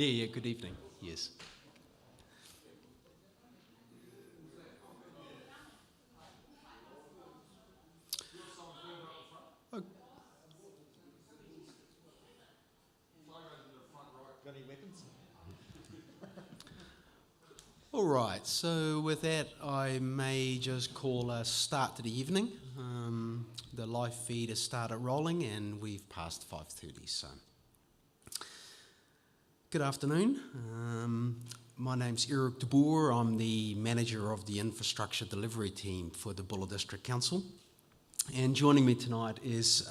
Yeah, good evening. Yes. Oh. Got any weapons? All right, so with that, I may just call a start to the evening. The live feed has started rolling and we've passed 5:30, so. Good afternoon. My name's Eric de Boer. I'm the manager of the infrastructure delivery team for the Buller District Council. And joining me tonight is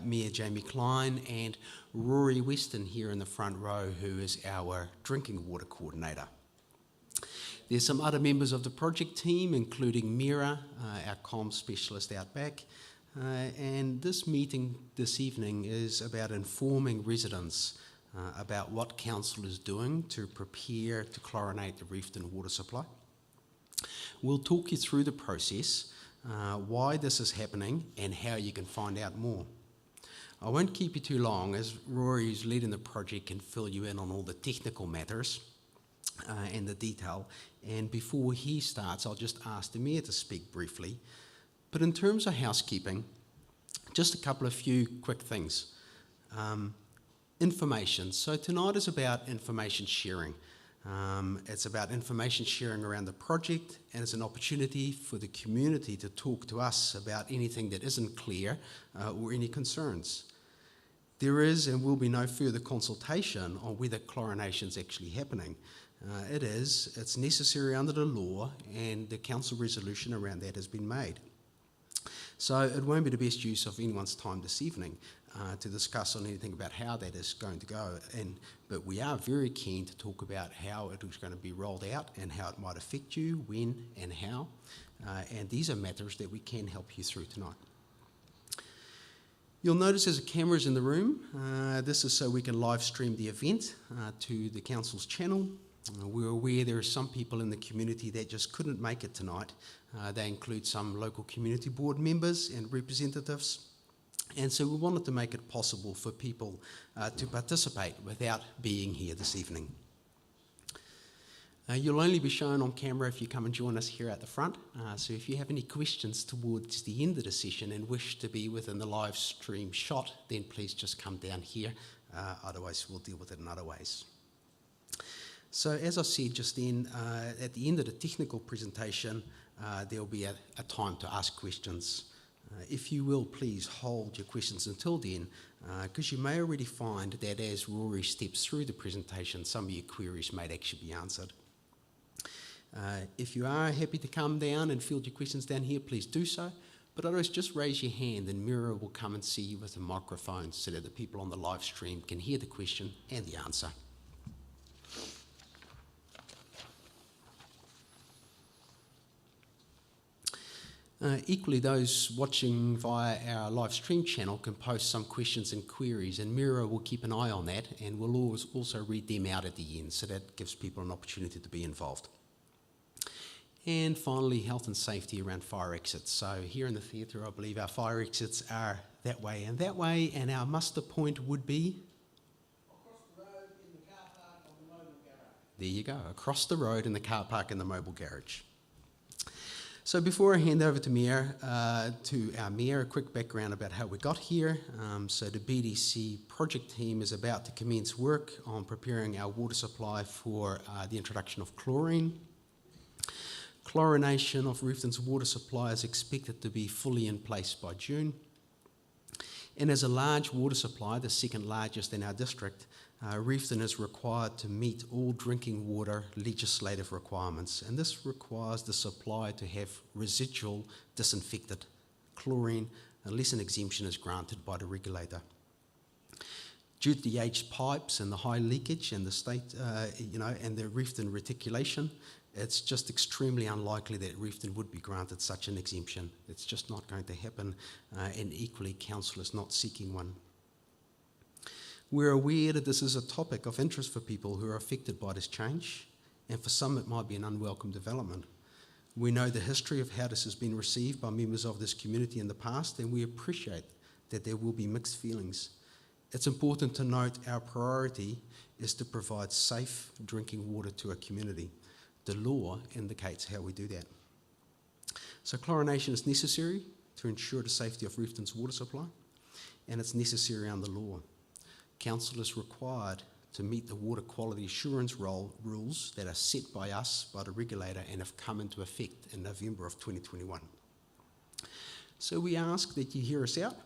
Mayor Jamie Cleine and Rory Weston here in the front row, who is our drinking water coordinator. There's some other members of the project team, including Mira, our comms specialist out back. And this meeting this evening is about informing residents about what council is doing to prepare to chlorinate the Reefton water supply. We'll talk you through the process, why this is happening and how you can find out more. I won't keep you too long, as Rory, who's leading the project, can fill you in on all the technical matters and the detail. And before he starts, I'll just ask the Mayor to speak briefly. But in terms of housekeeping, just a few quick things. Information. So tonight is about information sharing. It's about information sharing around the project, and it's an opportunity for the community to talk to us about anything that isn't clear or any concerns. There is and will be no further consultation on whether chlorination is actually happening. It's necessary under the law, and the council resolution around that has been made. So it won't be the best use of anyone's time this evening to discuss on anything about how that is going to go. But we are very keen to talk about how it is going to be rolled out and how it might affect you, when and how. And these are matters that we can help you through tonight. You'll notice there's cameras in the room. This is so we can live stream the event to the council's channel. We're aware there are some people in the community that just couldn't make it tonight. They include some local community board members and representatives. And so we wanted to make it possible for people to participate without being here this evening. You'll only be shown on camera if you come and join us here at the front. So if you have any questions towards the end of the session and wish to be within the live stream shot, then please just come down here. Otherwise, we'll deal with it in other ways. So as I said just then, at the end of the technical presentation, there will be a time to ask questions. If you will, please hold your questions until then, because you may already find that as Rory steps through the presentation, some of your queries may actually be answered. If you are happy to come down and field your questions down here, please do so. But otherwise, just raise your hand and Mira will come and see you with a microphone so that the people on the live stream can hear the question and the answer. Equally, those watching via our live stream channel can post some questions and queries, and Mira will keep an eye on that, and we'll always also read them out at the end, so that gives people an opportunity to be involved. And finally, health and safety around fire exits. So here in the theatre, I believe our fire exits are that way, and our muster point would be? Across the road in the car park on the mobile garage. There you go, across the road in the car park in the mobile garage. So before I hand over to our Mayor, a quick background about how we got here. So the BDC project team is about to commence work on preparing our water supply for the introduction of chlorine. Chlorination of Reefton's water supply is expected to be fully in place by June. And as a large water supply, the second largest in our district, Reefton is required to meet all drinking water legislative requirements, and this requires the supply to have residual disinfected chlorine unless an exemption is granted by the regulator. Due to the aged pipes and the high leakage and the state, and the Reefton reticulation, it's just extremely unlikely that Reefton would be granted such an exemption. It's just not going to happen, and equally, council is not seeking one. We're aware that this is a topic of interest for people who are affected by this change, and for some it might be an unwelcome development. We know the history of how this has been received by members of this community in the past, and we appreciate that there will be mixed feelings. It's important to note our priority is to provide safe drinking water to a community. The law indicates how we do that. So chlorination is necessary to ensure the safety of Reefton's water supply, and it's necessary under law. Council is required to meet the water quality assurance rules that are set by us, by the regulator, and have come into effect in November of 2021. So we ask that you hear us out,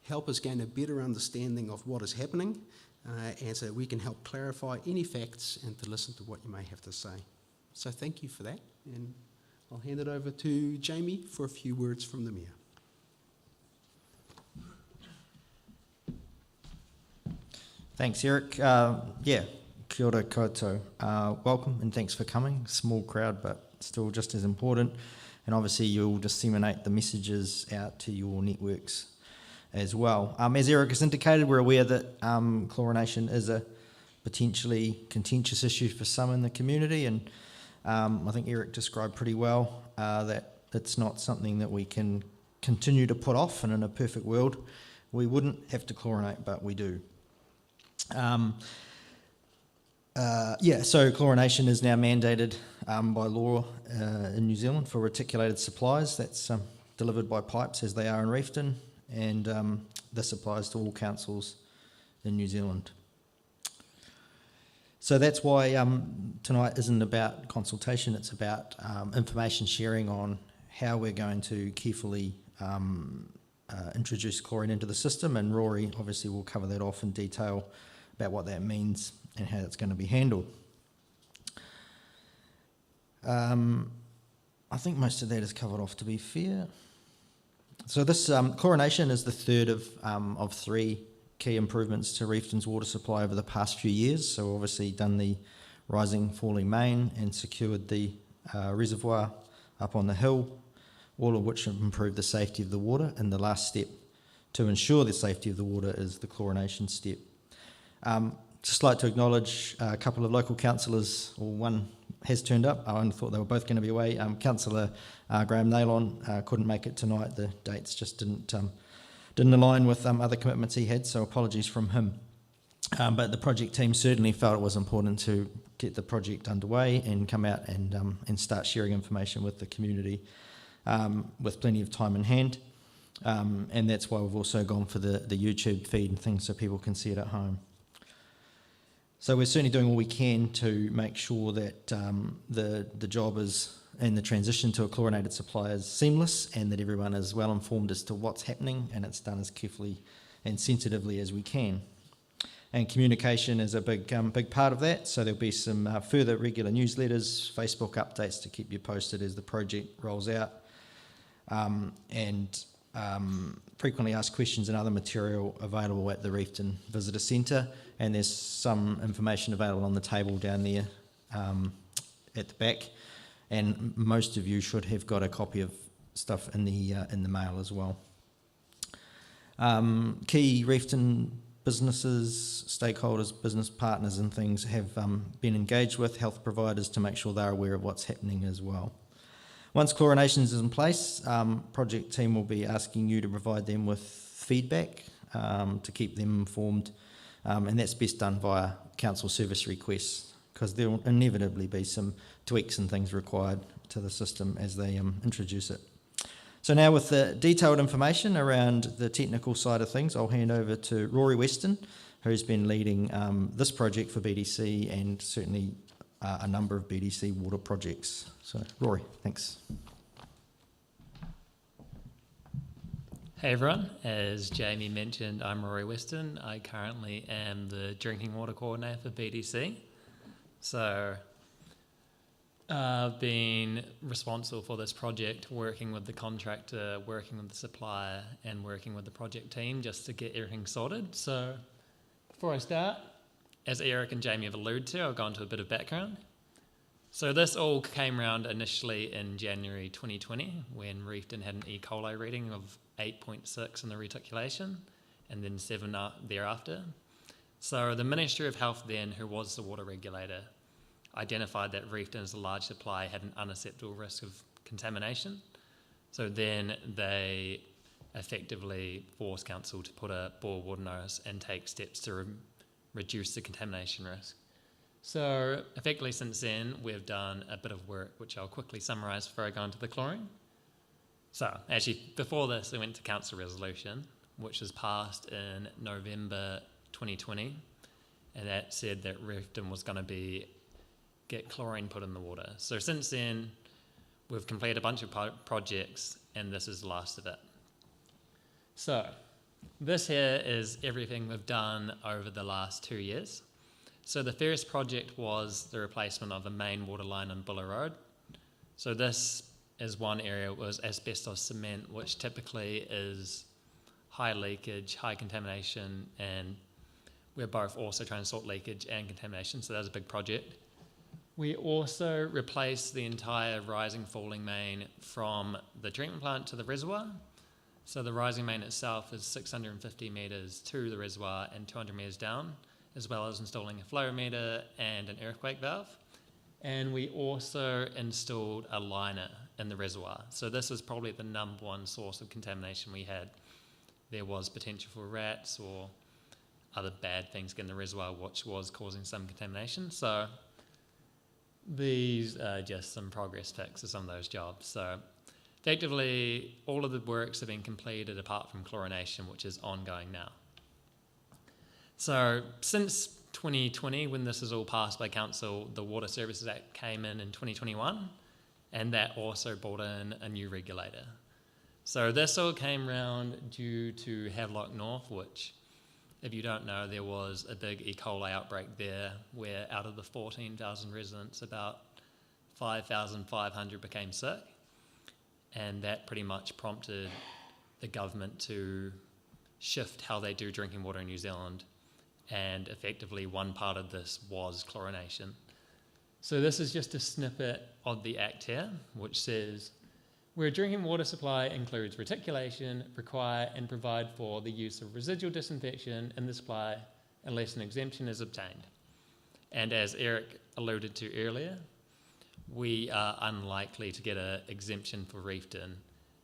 help us gain a better understanding of what is happening, and so that we can help clarify any facts and to listen to what you may have to say. So thank you for that, and I'll hand it over to Jamie for a few words from the Mayor. Thanks, Eric. Kia ora koutou. Welcome and thanks for coming. Small crowd, but still just as important. And obviously you'll disseminate the messages out to your networks as well. As Eric has indicated, we're aware that chlorination is a potentially contentious issue for some in the community, and I think Eric described pretty well that it's not something that we can continue to put off, and in a perfect world we wouldn't have to chlorinate, but we do. So chlorination is now mandated by law in New Zealand for reticulated supplies. That's delivered by pipes as they are in Reefton, and this applies to all councils in New Zealand. So that's why tonight isn't about consultation, it's about information sharing on how we're going to carefully introduce chlorine into the system, and Rory obviously will cover that off in detail about what that means and how it's going to be handled. I think most of that is covered off, to be fair. So this chlorination is the third of three key improvements to Reefton's water supply over the past few years. So obviously done the rising falling main and secured the reservoir up on the hill, all of which have improved the safety of the water, and the last step to ensure the safety of the water is the chlorination step. Just like to acknowledge a couple of local councillors, or one has turned up. I thought they were both going to be away. Councillor Graham Naylon couldn't make it tonight. The dates just didn't align with other commitments he had, so apologies from him. But the project team certainly felt it was important to get the project underway and come out and start sharing information with the community with plenty of time in hand. And that's why we've also gone for the YouTube feed and things so people can see it at home. So we're certainly doing all we can to make sure that the job is, and the transition to a chlorinated supply is seamless, and that everyone is well informed as to what's happening, and it's done as carefully and sensitively as we can. And communication is a big part of that, so there'll be some further regular newsletters, Facebook updates to keep you posted as the project rolls out, and frequently asked questions and other material available at the Reefton Visitor Centre, and there's some information available on the table down there at the back, and most of you should have got a copy of stuff in the mail as well. Key Reefton businesses, stakeholders, business partners and things have been engaged with health providers to make sure they're aware of what's happening as well. Once chlorination is in place, project team will be asking you to provide them with feedback to keep them informed, and that's best done via council service requests, because there will inevitably be some tweaks and things required to the system as they introduce it. So now, with the detailed information around the technical side of things, I'll hand over to Rory Weston, who's been leading this project for BDC and certainly a number of BDC water projects. So Rory, thanks. Hey everyone, as Jamie mentioned, I'm Rory Weston. I currently am the drinking water coordinator for BDC. So I've been responsible for this project, working with the contractor, working with the supplier, and working with the project team just to get everything sorted. So before I start, as Eric and Jamie have alluded to, I'll go into a bit of background. So this all came around initially in January 2020 when Reefton had an E. coli reading of 8.6 in the reticulation and then 7 thereafter. So the Ministry of Health then, who was the water regulator, identified that Reefton as a large supply had an unacceptable risk of contamination. So then they effectively force council to put a Boer water notice and take steps to reduce the contamination risk. So effectively since then, we've done a bit of work, which I'll quickly summarise before I go into the chlorine. So actually, before this, we went to council resolution, which was passed in November 2020, and that said that Reefton was going to get chlorine put in the water. So since then, we've completed a bunch of projects, and this is the last of it. So this here is everything we've done over the last 2 years. So the first project was the replacement of the main water line on Boer Road. So this is one area, it was asbestos cement, which typically is high leakage, high contamination, and we're both also trying to sort leakage and contamination, so that was a big project. We also replaced the entire rising falling main from the treatment plant to the reservoir. So the rising main itself is 650 metres to the reservoir and 200 metres down, as well as installing a flow meter and an earthquake valve. And we also installed a liner in the reservoir. So this is probably the number one source of contamination we had. There was potential for rats or other bad things getting in the reservoir, which was causing some contamination. So these are just some progress pics of some of those jobs. So effectively, all of the works have been completed apart from chlorination, which is ongoing now. So since 2020, when this is all passed by council, the Water Services Act came in 2021, and that also brought in a new regulator. So this all came around due to Havelock North, which, if you don't know, there was a big E. coli outbreak there where out of the 14,000 residents, about 5,500 became sick. And that pretty much prompted the government to shift how they do drinking water in New Zealand. And effectively, one part of this was chlorination. So this is just a snippet of the Act here, which says, where drinking water supply includes reticulation, require and provide for the use of residual disinfection in the supply unless an exemption is obtained. And as Eric alluded to earlier, we are unlikely to get an exemption for Reefton,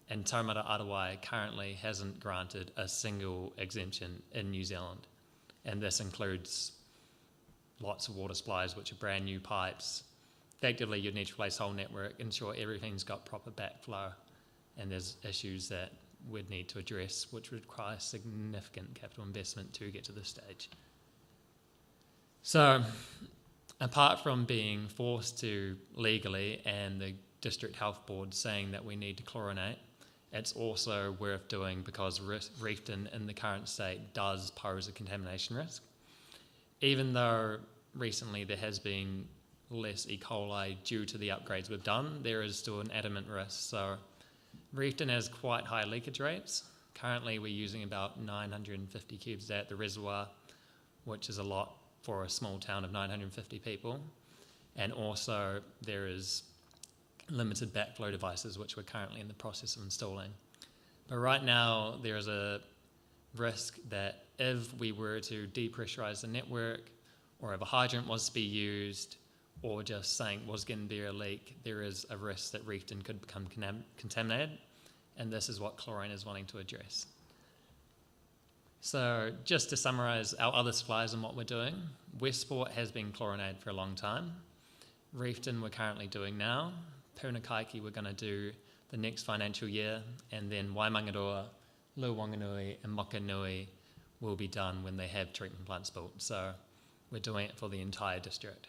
and Taumata Arawai currently hasn't granted a single exemption in New Zealand. And this includes lots of water supplies, which are brand new pipes. Effectively, you'd need to replace the whole network, ensure everything's got proper backflow, and there's issues that we'd need to address, which would require significant capital investment to get to this stage. So, apart from being forced to legally and the District Health Board saying that we need to chlorinate, it's also worth doing because Reefton in the current state does pose a contamination risk. Even though recently there has been less E. coli due to the upgrades we've done, there is still an adamant risk. So Reefton has quite high leakage rates. Currently we're using about 950 cubes a day at the reservoir, which is a lot for a small town of 950 people. And also there is limited backflow devices, which we're currently in the process of installing. But right now there is a risk that if we were to depressurize the network, or if a hydrant was to be used, or just saying was going to be a leak, there is a risk that Reefton could become contaminated, and this is what chlorine is wanting to address. So just to summarise our other supplies and what we're doing, Westport has been chlorinated for a long time. Reefton we're currently doing now. Punakaiki we're going to do the next financial year, and then Waimangaroa, Luwanganui and Mokanui will be done when they have treatment plants built. So we're doing it for the entire district.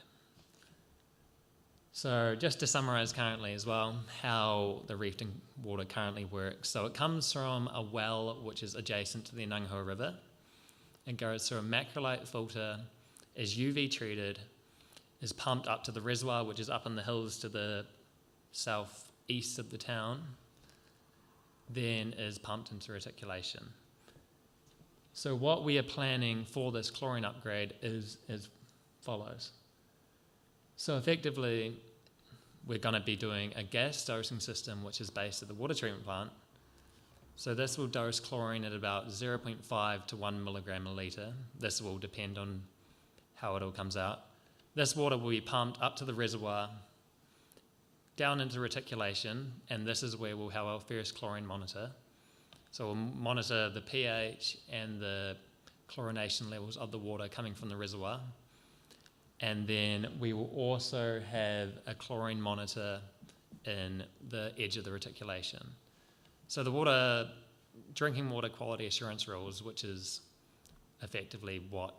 So just to summarise currently as well, how the Reefton water currently works. So it comes from a well which is adjacent to the Nangahua River. It goes through a macrolite filter, is UV treated, is pumped up to the reservoir, which is up in the hills to the southeast of the town, then is pumped into reticulation. So what we are planning for this chlorine upgrade is as follows. So effectively, we're going to be doing a gas dosing system which is based at the water treatment plant. So this will dose chlorine at about 0.5 to 1 milligram a litre. This will depend on how it all comes out. This water will be pumped up to the reservoir, down into reticulation, and this is where we'll have our first chlorine monitor. So we'll monitor the pH and the chlorination levels of the water coming from the reservoir. And then we will also have a chlorine monitor in the edge of the reticulation. So the drinking water quality assurance rules, which is effectively what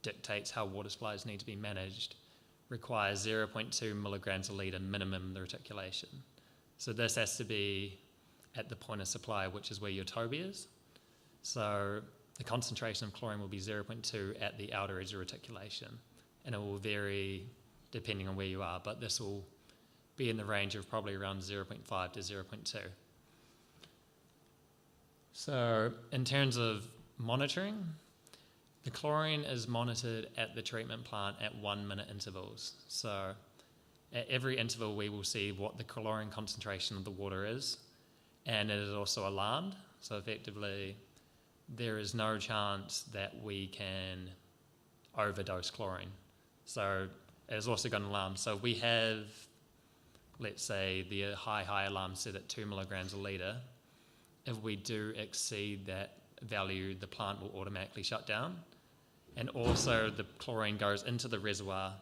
dictates how water supplies need to be managed, requires 0.2 milligrams a litre minimum in the reticulation. So this has to be at the point of supply, which is where your Toby is. So the concentration of chlorine will be 0.2 at the outer edge of reticulation, and it will vary depending on where you are, but this will be in the range of probably around 0.5 to 0.2. So in terms of monitoring, the chlorine is monitored at the treatment plant at 1 minute intervals. So at every interval we will see what the chlorine concentration of the water is, and it is also alarmed. So effectively there is no chance that we can overdose chlorine. So it is also got an alarm. So we have, let's say, the high alarm set at 2 milligrams a litre. If we do exceed that value, the plant will automatically shut down. And also the chlorine goes into the reservoir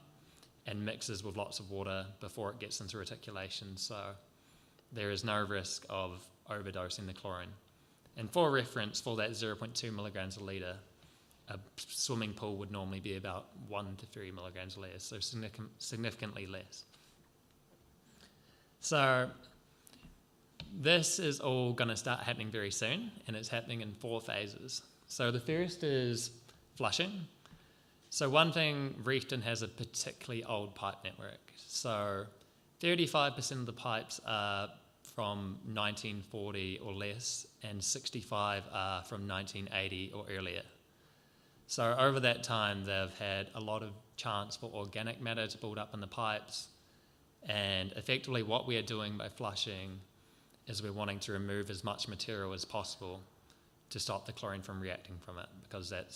and mixes with lots of water before it gets into reticulation. So there is no risk of overdosing the chlorine. And for reference, for that 0.2 milligrams a litre, a swimming pool would normally be about 1 to 3 milligrams a litre, so significantly less. So this is all going to start happening very soon, and it's happening in 4 phases. So the first is flushing. So one thing, Reefton has a particularly old pipe network. So 35% of the pipes are from 1940 or less, and 65 are from 1980 or earlier. So over that time, they've had a lot of chance for organic matter to build up in the pipes, and effectively what we are doing by flushing is we're wanting to remove as much material as possible to stop the chlorine from reacting from it, because that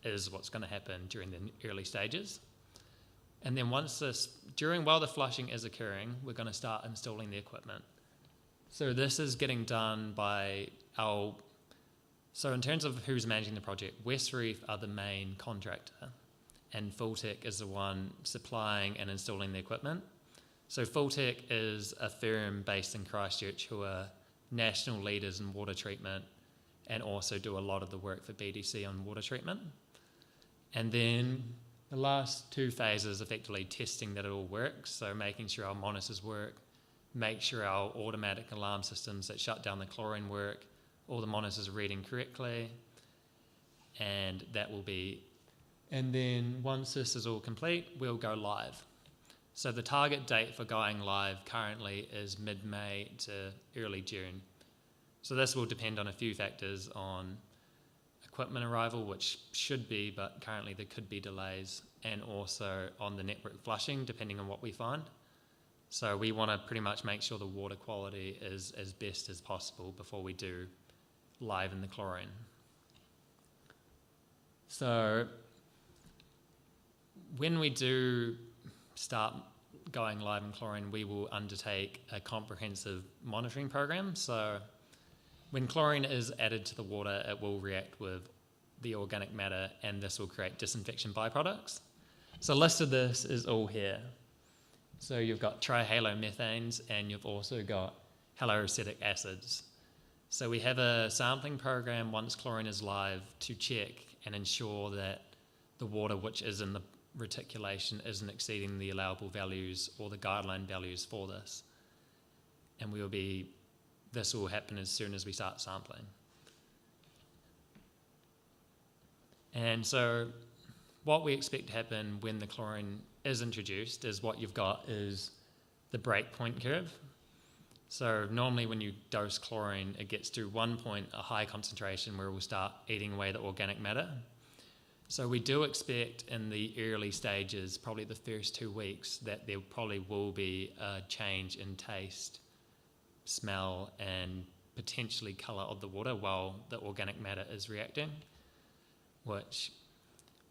is what's going to happen during the early stages. And then while the flushing is occurring, we're going to start installing the equipment. So this is getting done by so in terms of who's managing the project, West Reef are the main contractor, and Fulltech is the one supplying and installing the equipment. So Fulltech is a firm based in Christchurch who are national leaders in water treatment and also do a lot of the work for BDC on water treatment. And then the last 2 phases, effectively testing that it all works, so making sure our monitors work, make sure our automatic alarm systems that shut down the chlorine work, all the monitors are reading correctly, and that will be. And then once this is all complete, we'll go live. So the target date for going live currently is mid-May to early June. So this will depend on a few factors, on equipment arrival, which should be, but currently there could be delays, and also on the network flushing, depending on what we find. So we want to pretty much make sure the water quality is as best as possible before we do live in the chlorine. So when we do start going live in chlorine, we will undertake a comprehensive monitoring program. So when chlorine is added to the water, it will react with the organic matter, and this will create disinfection byproducts. So a list of this is all here. So you've got trihalomethanes, and you've also got haloacetic acids. So we have a sampling program once chlorine is live to check and ensure that the water which is in the reticulation isn't exceeding the allowable values or the guideline values for this. And this will happen as soon as we start sampling. And so what we expect to happen when the chlorine is introduced is what you've got is the breakpoint curve. So normally when you dose chlorine, it gets to one point, a high concentration, where it will start eating away the organic matter. So we do expect in the early stages, probably the first 2 weeks, that there probably will be a change in taste, smell, and potentially colour of the water while the organic matter is reacting, which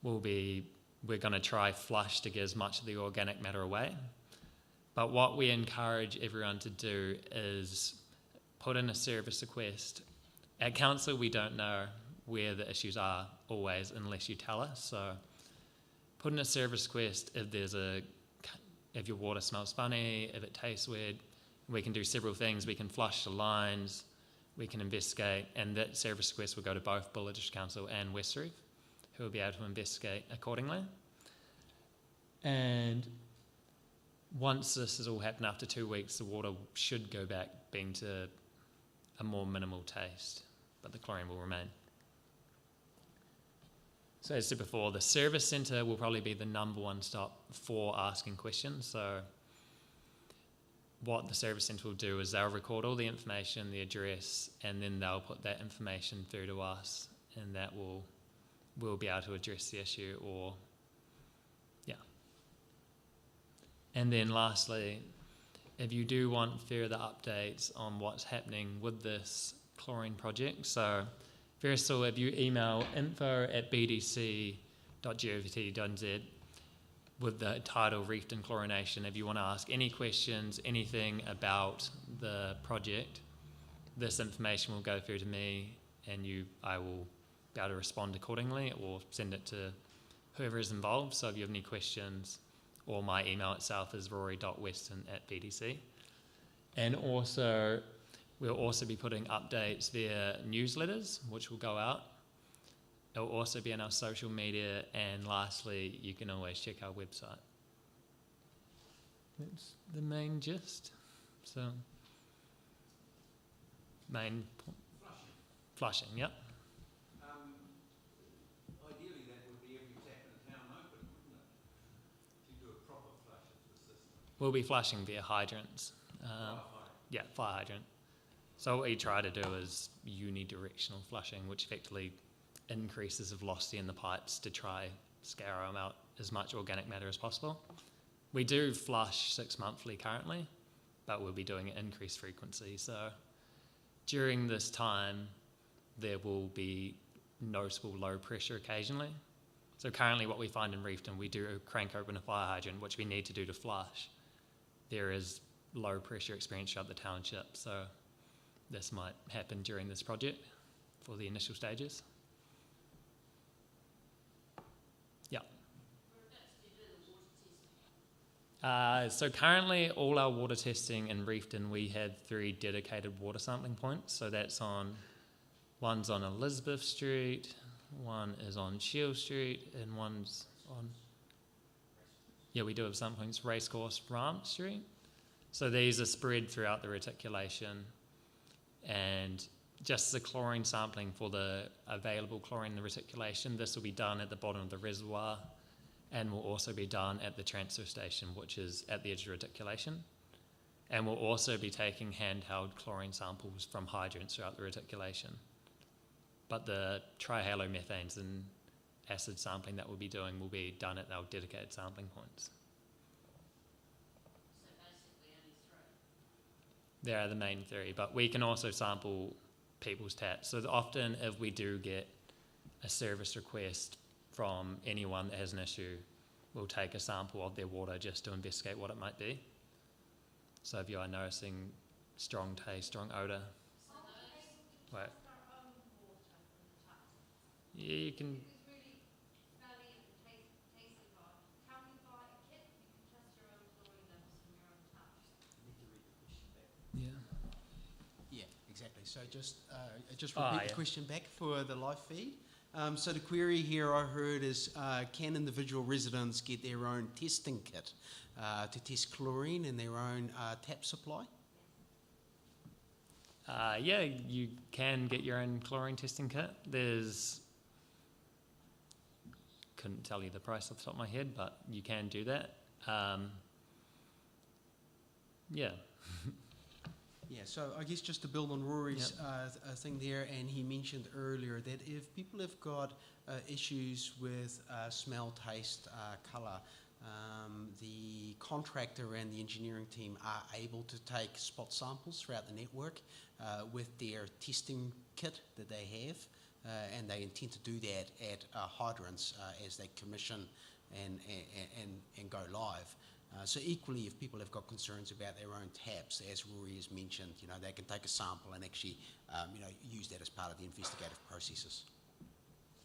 will be, we're going to try flush to get as much of the organic matter away. But what we encourage everyone to do is put in a service request at council, we don't know where the issues are always unless you tell us. So put in a service request if your water smells funny, if it tastes weird. We can do several things. We can flush the lines, we can investigate, and that service request will go to both Buller District Council and West Reef, who will be able to investigate accordingly. And once this has all happened after 2 weeks, the water should go back being to a more minimal taste, but the chlorine will remain. So as I said before, the service centre will probably be the number one stop for asking questions. So what the service centre will do is they'll record all the information, the address, and then they'll put that information through to us, and that we'll be able to address the issue or, yeah. And then lastly, if you do want further updates on what's happening with this chlorine project, so first of all, if you email info@bdc.govt.nz with the title Reefton Chlorination, if you want to ask any questions, anything about the project, this information will go through to me, and I will be able to respond accordingly or send it to whoever is involved. So if you have any questions, or my email itself is rory.weston@bdc. And also, we'll also be putting updates via newsletters, which will go out. It will also be on our social media, and lastly, you can always check our website. That's the main gist. So, flushing, yep. Ideally, that would be every tap in the town open, wouldn't it? To do a proper flush of the system. We'll be flushing via hydrants. Yeah, fire hydrant. So what you try to do is unidirectional flushing, which effectively increases the velocity in the pipes to try scour them out as much organic matter as possible. We do flush 6 monthly currently, but we'll be doing it increased frequency. So during this time, there will be noticeable low pressure occasionally. So currently what we find in Reefton, we do crank open a fire hydrant, which we need to do to flush. There is low pressure experience throughout the township, so this might happen during this project for the initial stages. Yeah. So currently all our water testing in Reefton, we have 3 dedicated water sampling points. So one's on Elizabeth Street, one is on Shield Street, and one's on, we do have some points, Racecourse, Ramp Street. So these are spread throughout the reticulation, and just the chlorine sampling for the available chlorine in the reticulation, this will be done at the bottom of the reservoir and will also be done at the transfer station, which is at the edge of reticulation. And we'll also be taking handheld chlorine samples from hydrants throughout the reticulation. But the trihalomethanes and acid sampling that we'll be doing will be done at our dedicated sampling points. There are the main 3, but we can also sample people's taps. So often if we do get a service request from anyone that has an issue, we'll take a sample of their water just to investigate what it might be. So if you are noticing strong taste, strong odour, yeah, you can. Yeah, exactly. So just repeat the question back for the live feed. So the query here I heard is, can individual residents get their own testing kit to test chlorine in their own tap supply? Yeah, you can get your own chlorine testing kit. Couldn't tell you the price off the top of my head, but you can do that. Yeah. Yeah, so I guess just to build on Rory's thing there, and he mentioned earlier that if people have got issues with smell, taste, colour, the contractor and the engineering team are able to take spot samples throughout the network with their testing kit that they have, and they intend to do that at hydrants as they commission and go live. So equally, if people have got concerns about their own taps, as Rory has mentioned, they can take a sample and actually, use that as part of the investigative processes.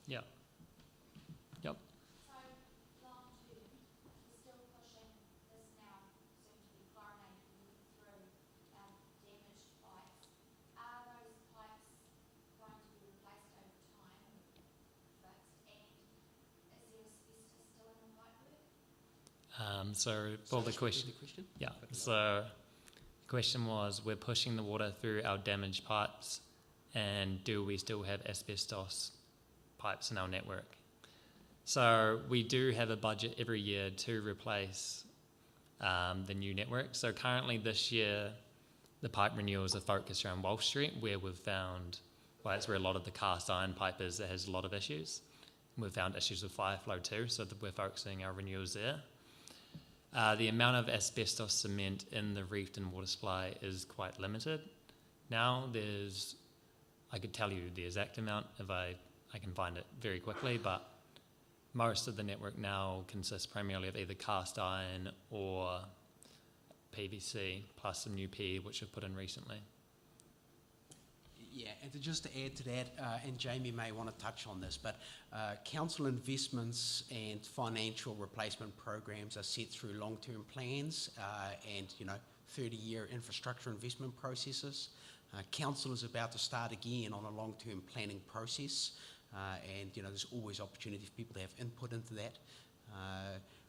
Yeah. Yep. So, long term, we're still pushing this now, soon to be chlorinated through damaged pipes. Are those pipes going to be replaced over time, fixed, and is there asbestos still in the pipework? So for the question, yeah. So the question was, we're pushing the water through our damaged pipes, and do we still have asbestos pipes in our network? So we do have a budget every year to replace the new network. So currently this year, the pipe renewals are focused around Walsh Street, where we've found, well, that's where a lot of the cast iron pipe is that has a lot of issues. We've found issues with fire flow too, so that we're focusing our renewals there. The amount of asbestos cement in the Reefton Water Supply is quite limited. Now I could tell you the exact amount if I can find it very quickly, but most of the network now consists primarily of either cast iron or PVC, plus some new PE which we've put in recently. Yeah, and just to add to that, and Jamie may want to touch on this, but council investments and financial replacement programs are set through long-term plans and 30-year infrastructure investment processes. Council is about to start again on a long-term planning process, and there's always opportunity for people to have input into that.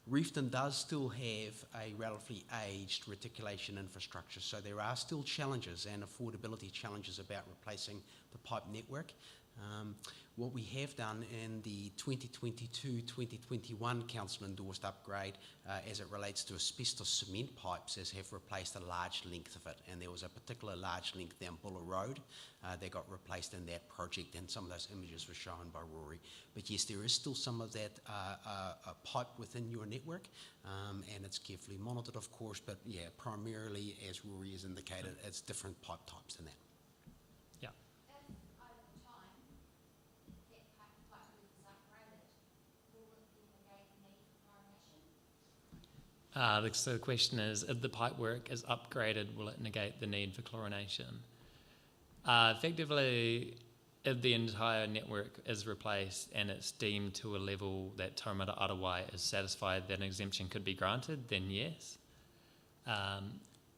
Reefton does still have a relatively aged reticulation infrastructure, so there are still challenges and affordability challenges about replacing the pipe network. What we have done in the 2022-2021 council endorsed upgrade as it relates to asbestos cement pipes is have replaced a large length of it, and there was a particular large length down Boer Road that got replaced in that project, and some of those images were shown by Rory. But yes, there is still some of that pipe within your network, and it's carefully monitored, of course, but yeah, primarily, as Rory has indicated, it's different pipe types than that. If over time that pipework is upgraded, will it then negate the need for chlorination? So the question is, if the pipework is upgraded, will it negate the need for chlorination? Effectively, if the entire network is replaced and it's deemed to a level that Taumata Arawai is satisfied that an exemption could be granted, then yes.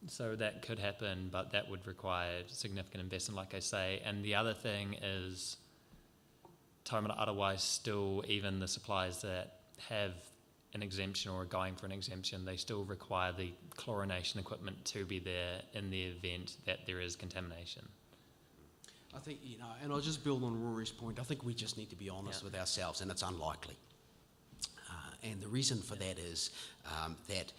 So that could happen, but that would require significant investment, like I say. And the other thing is, Taumata Arawai still, even the suppliers that have an exemption or are going for an exemption, they still require the chlorination equipment to be there in the event that there is contamination. I think, and I'll just build on Rory's point, I think we just need to be honest with ourselves, and it's unlikely. And the reason for that is that,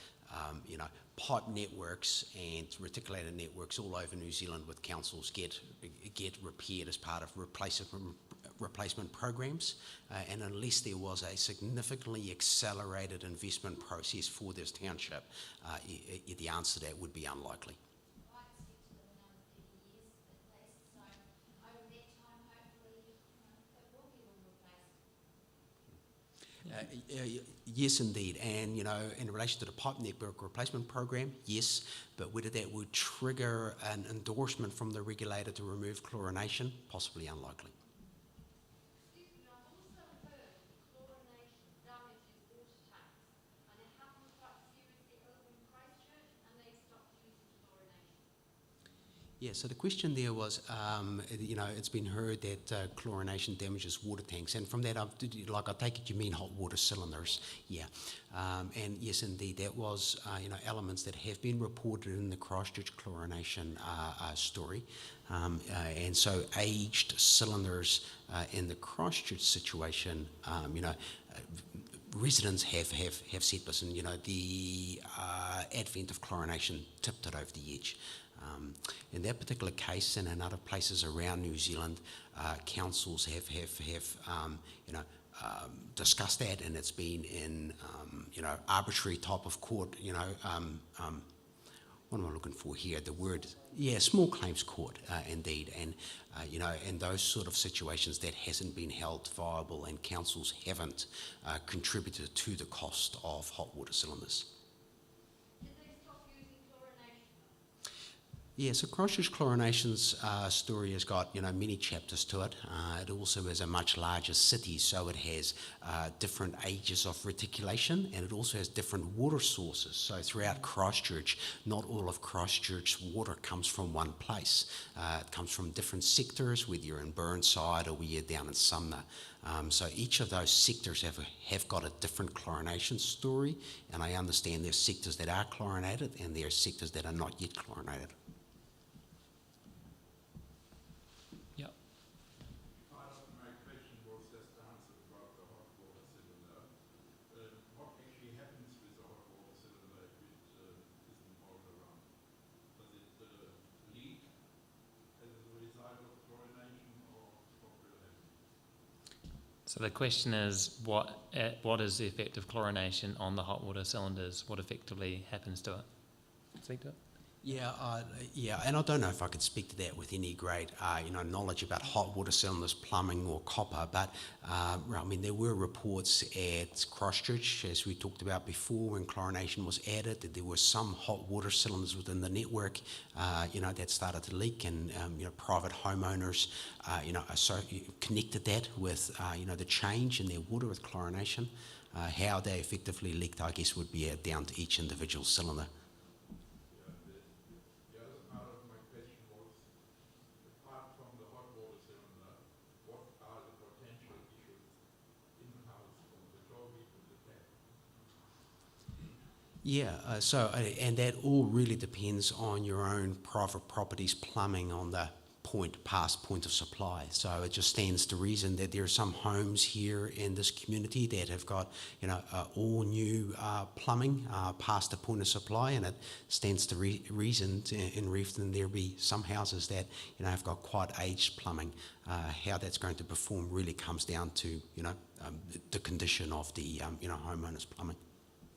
pipe networks and reticulated networks all over New Zealand with councils get repaired as part of replacement programs, and unless there was a significantly accelerated investment process for this township, the answer to that would be unlikely. I expect to live another 30 years at least, so over that time, hopefully, it will be all replaced. Yes, indeed, and in relation to the pipe network replacement program, yes, but whether that would trigger an endorsement from the regulator to remove chlorination, possibly unlikely. Excuse me, I've also heard chlorination damages water tanks, and it happened quite seriously over in Christchurch, and they stopped using chlorination. Yeah, so the question there was, it's been heard that chlorination damages water tanks, and from that, I take it you mean hot water cylinders, yeah. And yes, indeed, that was, elements that have been reported in the Christchurch chlorination story. And so aged cylinders in the Christchurch situation, residents have said this, and the advent of chlorination tipped it over the edge. In that particular case, and in other places around New Zealand, councils have discussed that, and it's been in arbitrary type of court. What am I looking for here? The word, small claims court, indeed, and in those sort of situations, that hasn't been held viable, and councils haven't contributed to the cost of hot water cylinders. Yeah, so Christchurch Chlorination's story has got many chapters to it. It also is a much larger city, so it has different ages of reticulation, and it also has different water sources. So throughout Christchurch, not all of Christchurch's water comes from one place. It comes from different sectors, whether you're in Burnside or whether you're down in Sumner. So each of those sectors have got a different chlorination story, and I understand there's sectors that are chlorinated and there are sectors that are not yet chlorinated. Yep. Part of my question was just answered about the hot water cylinder. What actually happens with the hot water cylinder if it isn't hauled around? Does it leak as a result of chlorination, or what will happen? So the question is, what is the effect of chlorination on the hot water cylinders? What effectively happens to it? Speak to it. Yeah, and I don't know if I could speak to that with any great, knowledge about hot water cylinders, plumbing, or copper. But I mean, there were reports at Christchurch, as we talked about before, when chlorination was added, that there were some hot water cylinders within the network, that started to leak, and private homeowners, connected that with, the change in their water with chlorination. How they effectively leaked, I guess, would be down to each individual cylinder. The other part of my question was, apart from the hot water cylinder, what are the potential issues in-house from the chlorine to the tap? And that all really depends on your own private property's plumbing on the past point of supply. So it just stands to reason that there are some homes here in this community that have got, all new plumbing past the point of supply, and it stands to reason in Reefton there'll be some houses that, have got quite aged plumbing. How that's going to perform really comes down to, the condition of the, homeowner's plumbing.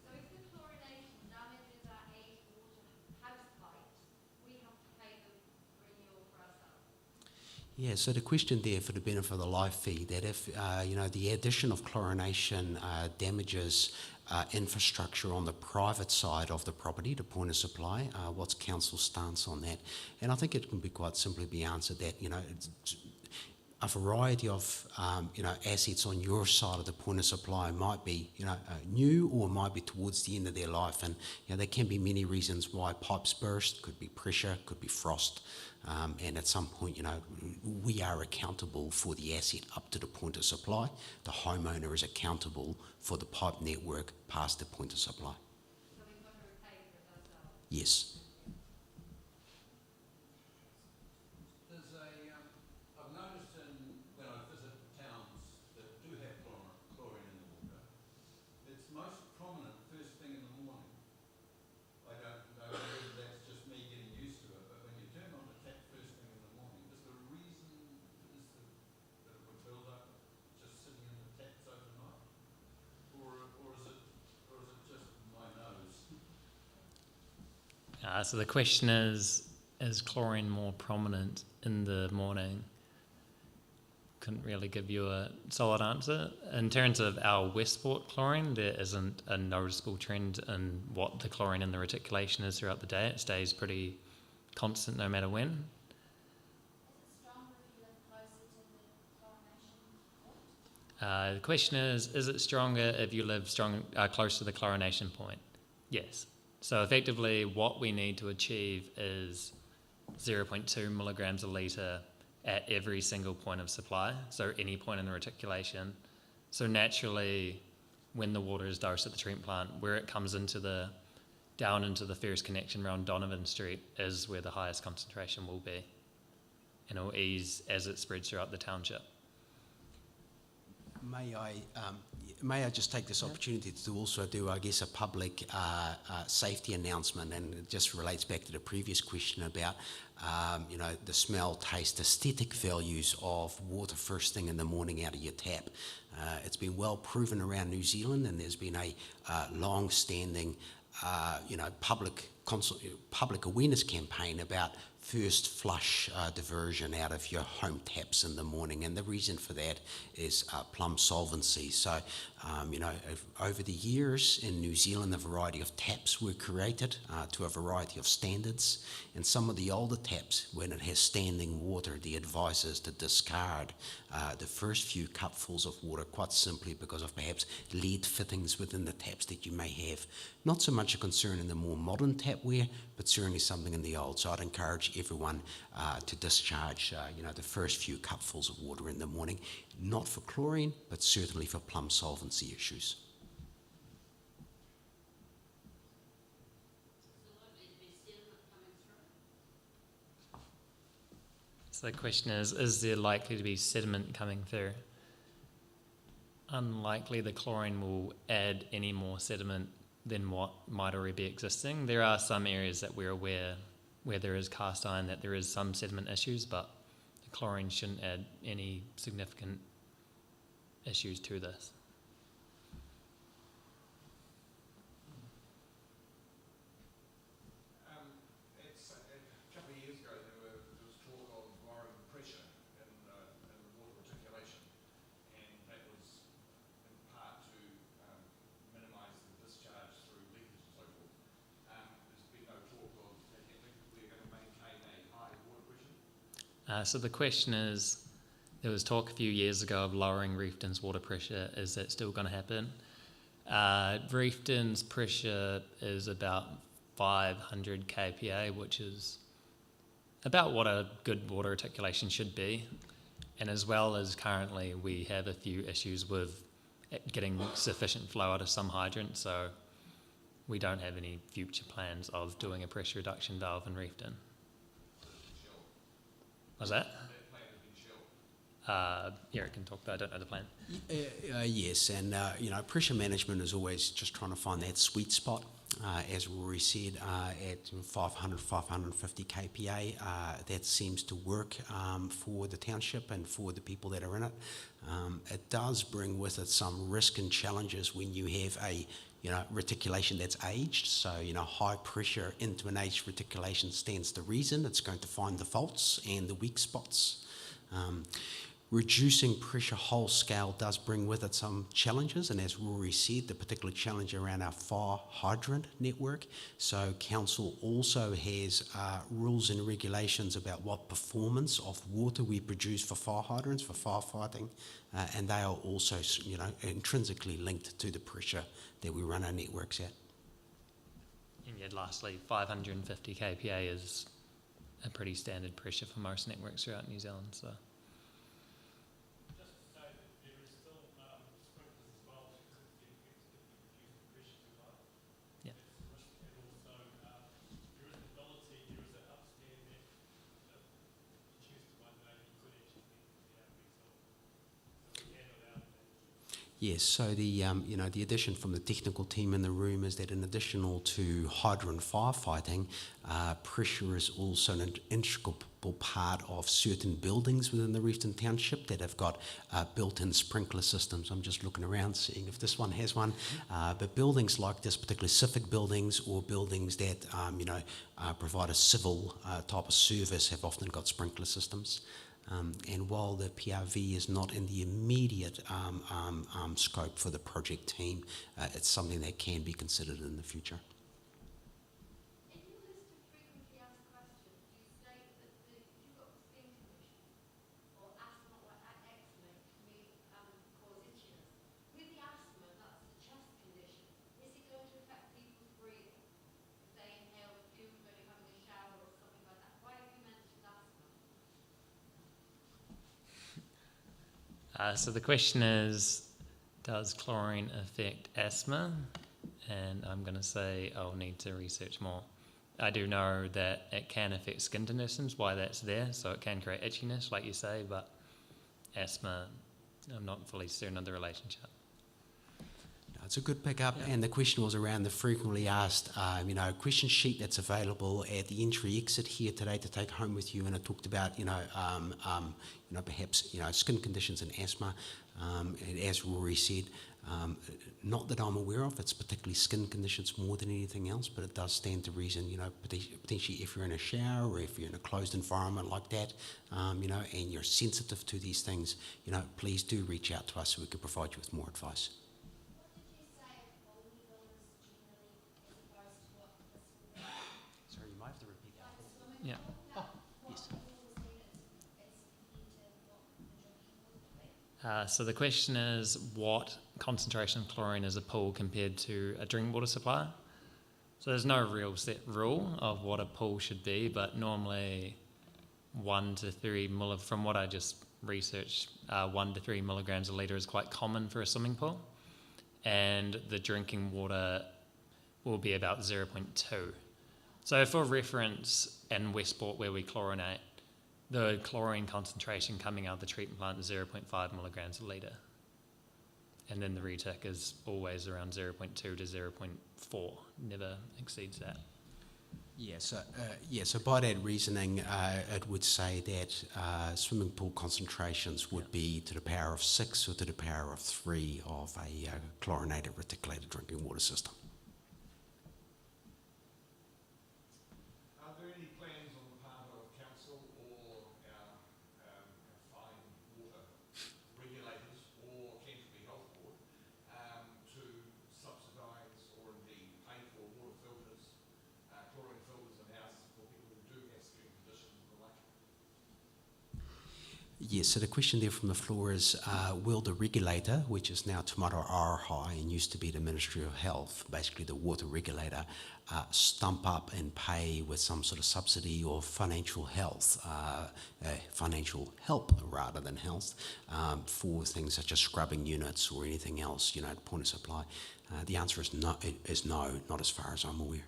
So if the chlorination damages our aged water house pipes, we have to pay the renewal for ourselves? Yeah, so the question there for the benefit of the live feed, that if, the addition of chlorination damages infrastructure on the private side of the property, the point of supply, what's council's stance on that? And I think it can be quite simply be answered that, it's a variety of, assets on your side of the point of supply might be, new, or might be towards the end of their life. And, there can be many reasons why pipes burst. Could be pressure, could be frost. And at some point, we are accountable for the asset up to the point of supply. The homeowner is accountable for the pipe network past the point of supply. So we've got to repay for it ourselves? Yes. There's I've noticed when I visit towns that do have chlorine in the water, it's most prominent first thing in the morning. I don't know whether that's just me getting used to it, but when you turn on the tap first thing in the morning, is the reason that it would build up just sitting in the taps overnight? Or is it just my nose? So the question is chlorine more prominent in the morning? Couldn't really give you a solid answer. In terms of our Westport chlorine, there isn't a noticeable trend in what the chlorine in the reticulation is throughout the day. It stays pretty constant no matter when. Is it stronger if you live closer to the chlorination point? The question is it stronger if you live close to the chlorination point? Yes. So effectively what we need to achieve is 0.2 milligrams a litre at every single point of supply, so any point in the reticulation. So naturally, when the water is dosed at the treatment plant, where it comes down into the first connection around Donovan Street is where the highest concentration will be. And it will ease as it spreads throughout the township. May I just take this opportunity to also do, I guess, a public safety announcement, and it just relates back to the previous question about, the smell, taste, aesthetic values of water first thing in the morning out of your tap. It's been well proven around New Zealand, and there's been a long-standing, public awareness campaign about first flush diversion out of your home taps in the morning, and the reason for that is plumb solvency. So, over the years in New Zealand, a variety of taps were created to a variety of standards, and some of the older taps, when it has standing water, the advice is to discard the first few cupfuls of water, quite simply because of perhaps lead fittings within the taps that you may have. Not so much a concern in the more modern tapware, but certainly something in the old. So I'd encourage everyone to discharge, the first few cupfuls of water in the morning, not for chlorine, but certainly for plumb solvency issues. So the question is there likely to be sediment coming through? Unlikely the chlorine will add any more sediment than what might already be existing. There are some areas that we're aware where there is cast iron that there is some sediment issues, but the chlorine shouldn't add any significant issues to this. A couple of years ago, there was talk of lowering pressure in water reticulation, and that was in part to minimise the discharge through leakage and so forth. There's been no talk of that happening. We're going to maintain a high water pressure. So the question is, there was talk a few years ago of lowering Reefton's water pressure. Is that still going to happen? Reefton's pressure is about 500 kPa, which is about what a good water reticulation should be. And as well as currently, we have a few issues with getting sufficient flow out of some hydrants, so we don't have any future plans of doing a pressure reduction valve in Reefton. Was that? Eric can talk, but I don't know the plan. Yes, and pressure management is always just trying to find that sweet spot. As Rory said, at 500, 550 kPa, that seems to work for the township and for the people that are in it. It does bring with it some risk and challenges when you have a reticulation that's aged. So, high pressure into an aged reticulation stands to reason. It's going to find the faults and the weak spots. Reducing pressure whole scale does bring with it some challenges, and as Rory said, the particular challenge around our fire hydrant network. So council also has rules and regulations about what performance of water we produce for fire hydrants, for firefighting, and they are also intrinsically linked to the pressure that we run our networks at. And yet lastly, 550 kPa is a pretty standard pressure for most networks throughout New Zealand. So. Yes, so the the addition from the technical team in the room is that in addition to hydrant firefighting, pressure is also an integral part of certain buildings within the Reefton Township that have got built-in sprinkler systems. I'm just looking around seeing if this one has one, but buildings like this, particularly civic buildings or buildings that provide a civil type of service, have often got sprinkler systems. And while the PRV is not in the immediate scope for the project team, it's something that can be considered in the future. In your list of frequently asked questions, you state that you've got skin condition or asthma or eczema may cause itchiness. With the asthma, that's the chest condition. Is it going to affect people's breathing? If they inhale fumes when you're having a shower or something like that? Why have you mentioned asthma? So the question is, does chlorine affect asthma? And I'm going to say I'll need to research more. I do know that it can affect skin conditions, why that's there, so it can create itchiness, like you say, but asthma, I'm not fully certain of the relationship. It's a good pickup, and the question was around the frequently asked, question sheet that's available at the entry/exit here today to take home with you, and it talked about, perhaps, skin conditions and asthma. And as Rory said, Not that I'm aware of. It's particularly skin conditions more than anything else, but it does stand to reason, potentially if you're in a shower or if you're in a closed environment like that, and you're sensitive to these things, please do reach out to us so we can provide you with more advice. What did you say of bodybuilders generally as opposed to what this will be? Sorry, you might have to repeat that. Like a swimming Yeah. pool? Oh, What yes. pool was needed as compared to what the drinking water would be? So the question is, what concentration of chlorine is a pool compared to a drinking water supply? So there's no real set rule of what a pool should be, but normally 1 to 3 from what I just researched, 1 to 3 milligrams a litre is quite common for a swimming pool, and the drinking water will be about 0.2. So for reference, in Westport where we chlorinate, the chlorine concentration coming out of the treatment plant is 0.5 milligrams a litre. And then the retic is always around 0.2 to 0.4, never exceeds that. So by that reasoning, it would say that swimming pool concentrations would be to the power of 6 or to the power of 3 of a chlorinated reticulated drinking water system. Are there any plans on the part of council or our fine water regulators or Canterbury Health Board to subsidise or indeed pay for water filters, chlorine filters in houses for people who do have skin conditions and the like? Yes, so the question there from the floor is, will the regulator, which is now Te Mara High and used to be the Ministry of Health, basically the water regulator, stump up and pay with some sort of subsidy or financial help rather than health, for things such as scrubbing units or anything else, at point of supply? The answer is no, not as far as I'm aware.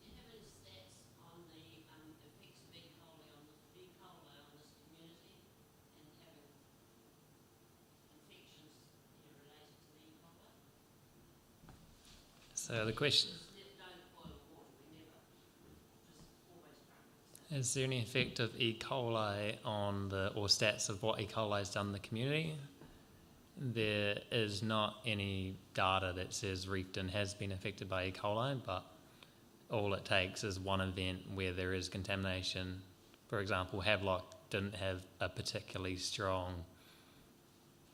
Do you have any stats on the effects of E. coli on this community and having infections that are related to E. coli? So the question, Just don't boil water, we never, just always drunk. is there any effect of E. coli or stats of what E. coli has done in the community? There is not any data that says Reefton has been affected by E. coli, but all it takes is one event where there is contamination. For example, Havelock didn't have a particularly strong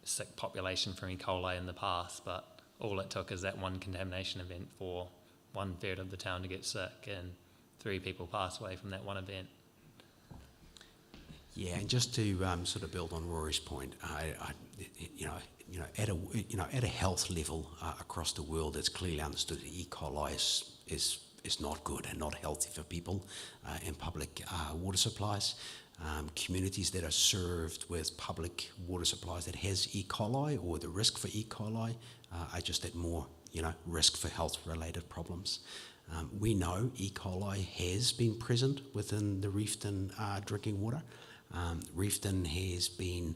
sick population from E. coli in the past, but all it took is that one contamination event for 1/3 of the town to get sick, and 3 people pass away from that one event. Yeah, and just to sort of build on Rory's point, at a health level across the world, it's clearly understood that E. coli is not good and not healthy for people in public water supplies. Communities that are served with public water supplies that has E. coli or the risk for E. coli are just at more, risk for health-related problems. We know E. coli has been present within the Reefton drinking water. Reefton has been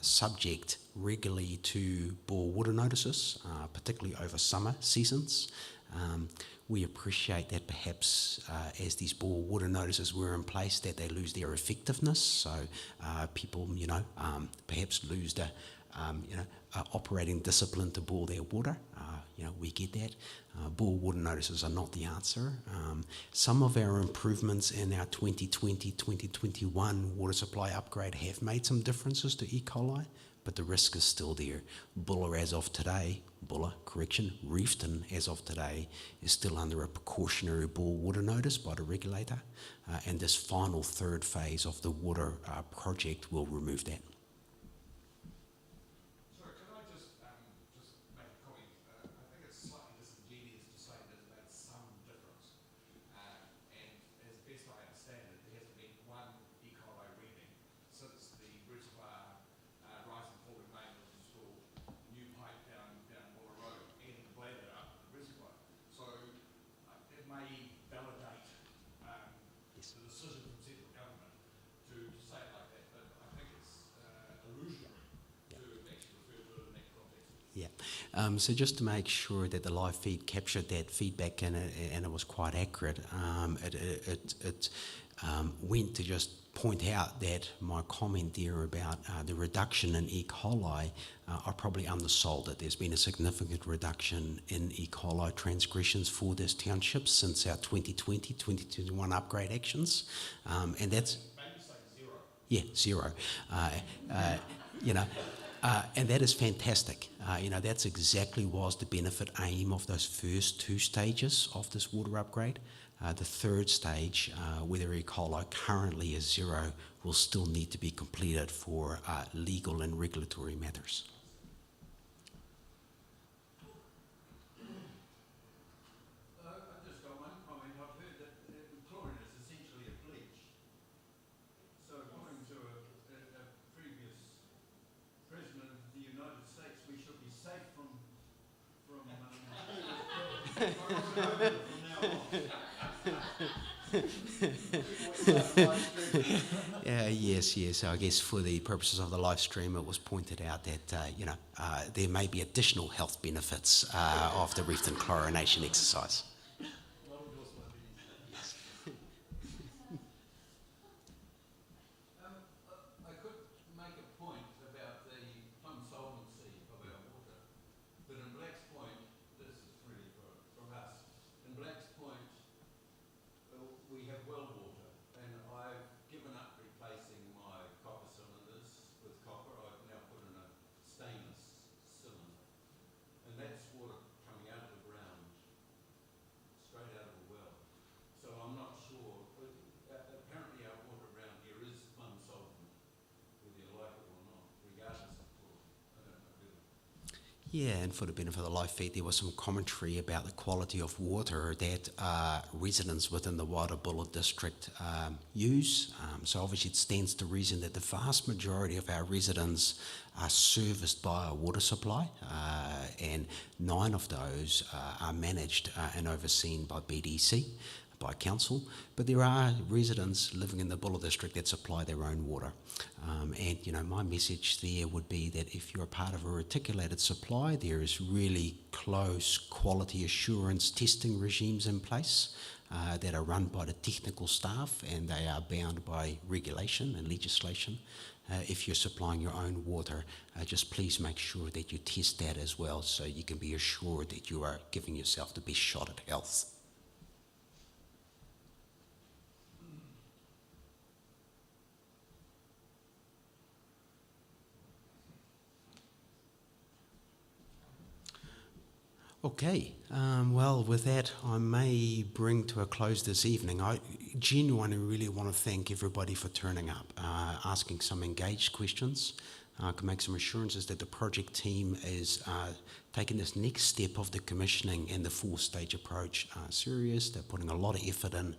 subject regularly to Boer water notices, particularly over summer seasons. We appreciate that perhaps as these Boer water notices were in place, that they lose their effectiveness. So people, perhaps lose the, operating discipline to bore their water. We get that. Boer water notices are not the answer. Some of our improvements in our 2020-2021 water supply upgrade have made some differences to E. coli, but the risk is still there. Reefton as of today is still under a precautionary Boer water notice by the regulator, and this final 3rd phase of the water project will remove that. Sorry, can I just make a comment? I think it's slightly disingenuous to say that it made some difference. And as best I understand it, there hasn't been one E. coli reading since the reservoir rise and falling main was installed, new pipe down Boer Road, and the bladder up the reservoir. So it may validate the decision from central government to say it like that, but I think it's illusionary to actually refer to it in that context. Yeah. So just to make sure that the live feed captured that feedback and it was quite accurate, it went to just point out that my comment there about the reduction in E. coli, I probably undersold it. There's been a significant reduction in E. coli transgressions for this township since our 2020-2021 upgrade actions, and that's... Yeah, zero. And that is fantastic. That's exactly was the benefit aim of those first two stages of this water upgrade. The third stage, whether E. coli currently is zero, will still need to be completed for legal and regulatory matters. I've just got one comment. I've heard that chlorine is essentially a bleach. So according to a previous president of the United States, we should be safe from Yes. I guess for the purposes of the live stream, it was pointed out that there may be additional health benefits of the Reefton chlorination exercise. I could make a point about the plumb solvency of our water, but in Black's Point, this is really for us. In Black's Point, we have well water, and I've given up replacing my copper cylinders with copper. I've now put in a stainless cylinder, and that's water coming out of the ground, straight out of the well. So I'm not sure. Apparently our water around here is plumb solvent, whether you like it or not, regardless of chlorine. I don't know really. Yeah, and for the benefit of the live feed, there was some commentary about the quality of water that residents within the Water district use. So obviously it stands to reason that the vast majority of our residents are serviced by a water supply, and 9 of those are managed and overseen by BDC, by council, but there are residents living in the Buller district that supply their own water. And my message there would be that if you're a part of a reticulated supply, there is really close quality assurance testing regimes in place that are run by the technical staff, and they are bound by regulation and legislation. If you're supplying your own water, just please make sure that you test that as well, so you can be assured that you are giving yourself the best shot at health. Okay, well, with that, I may bring to a close this evening. I genuinely really want to thank everybody for turning up, asking some engaged questions. I can make some assurances that the project team is taking this next step of the commissioning and the 4-stage approach serious. They're putting a lot of effort in.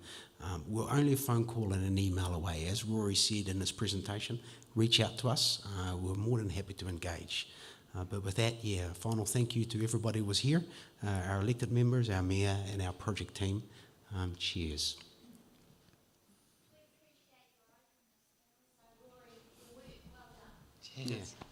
We're only a phone call and an email away. As Rory said in his presentation, reach out to us. We're more than happy to engage. But with that, final thank you to everybody who was here, our elected members, our mayor, and our project team. Cheers. We appreciate your openness. So, Rory, well done. Yeah.